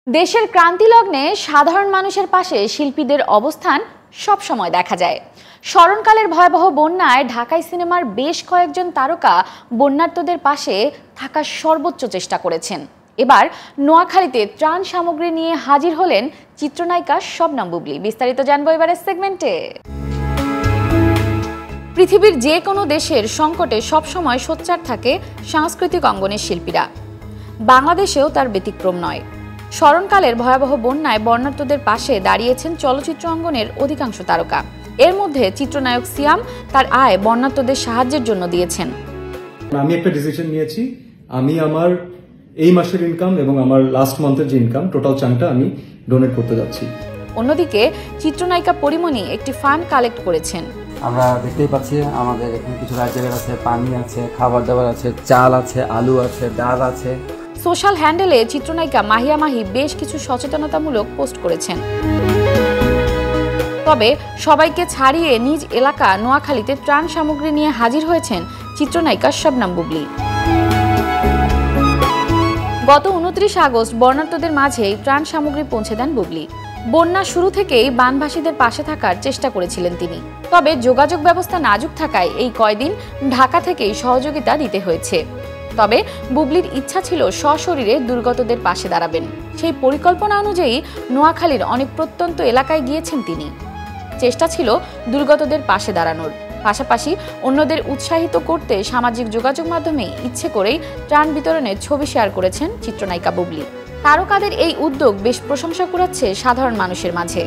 দেশের ক্রান্তি লগ্নে সাধারণ মানুষের পাশে শিল্পীদের অবস্থান সব সময় দেখা যায়। স্মরণকালের ভয়াবহ বন্যায় ঢাকাই সিনেমার বেশ কয়েকজন তারকা বন্যার্তদের পাশে থাকার সর্বোচ্চ চেষ্টা করেছেন। এবার নোয়াখালীতে ত্রাণ সামগ্রী নিয়ে হাজির হলেন চিত্রনায়িকা শবনম বুবলী। বিস্তারিত জানবো এবারের সেগমেন্টে। পৃথিবীর যে কোনো দেশের সংকটে সবসময় সোচ্চার থাকে সাংস্কৃতিক অঙ্গনের শিল্পীরা। বাংলাদেশেও তার ব্যতিক্রম নয়। স্মরণকালের ভয়াবহ বন্যায় বন্যার্তদের পাশে দাঁড়িয়েছেন চলচ্চিত্র অঙ্গনের অধিকাংশ তারকা। এর মধ্যে চিত্রনায়ক সিয়াম তার আয় বন্যার্তদের সাহায্যের জন্য দিয়েছেন। আমি একটা ডিসিশন নিয়েছি, আমি আমার এই মাসের ইনকাম এবং আমার লাস্ট মান্থের যে ইনকাম টোটাল চাংটা আমি ডোনেট করতে যাচ্ছি। অন্যদিকে চিত্রনায়িকা পরিমণি একটি ফান্ড কালেক্ট করেছেন। আমরা দেখতেই পাচ্ছি আমাদের এখানে কিছু রাজ্যের আছে, পানি আছে, খাবার দাবার আছে, চাল আছে, আলু আছে, ডাল আছে। সোশ্যাল হ্যান্ডেলে চিত্রনায়িকা মাহিয়া মাহি বেশ কিছু সচেতনতামূলক পোস্ট করেছেন। তবে সবাইকে ছাড়িয়ে নিজ এলাকা নোয়াখালীতে ত্রাণ সামগ্রী নিয়ে হাজির হয়েছেন চিত্রনায়িকা শবনম বুবলী। গত 29 আগস্ট বন্যার্তদের মাঝে ত্রাণ সামগ্রী পৌঁছে দেন বুবলী। বন্যা শুরু থেকেই বানভাসীদের পাশে থাকার চেষ্টা করেছিলেন তিনি। তবে যোগাযোগ ব্যবস্থা নাজুক থাকায় এই কয়দিন ঢাকা থেকেই সহযোগিতা দিতে হয়েছে। তবে বুবলীর ইচ্ছা ছিল সশরীরে দুর্গতদের পাশে দাঁড়াবেন। সেই পরিকল্পনা অনুযায়ী নোয়াখালীর অনেক প্রত্যন্ত এলাকায় গিয়েছেন তিনি। চেষ্টা ছিল দুর্গতদের পাশে দাঁড়ানোর পাশাপাশি অন্যদের উৎসাহিত করতে সামাজিক যোগাযোগ মাধ্যমে ইচ্ছে করেই ত্রাণ বিতরণের ছবি শেয়ার করেছেন চিত্রনায়িকা বুবলী। তারকাদের এই উদ্যোগ বেশ প্রশংসা কুড়াচ্ছে সাধারণ মানুষের মাঝে।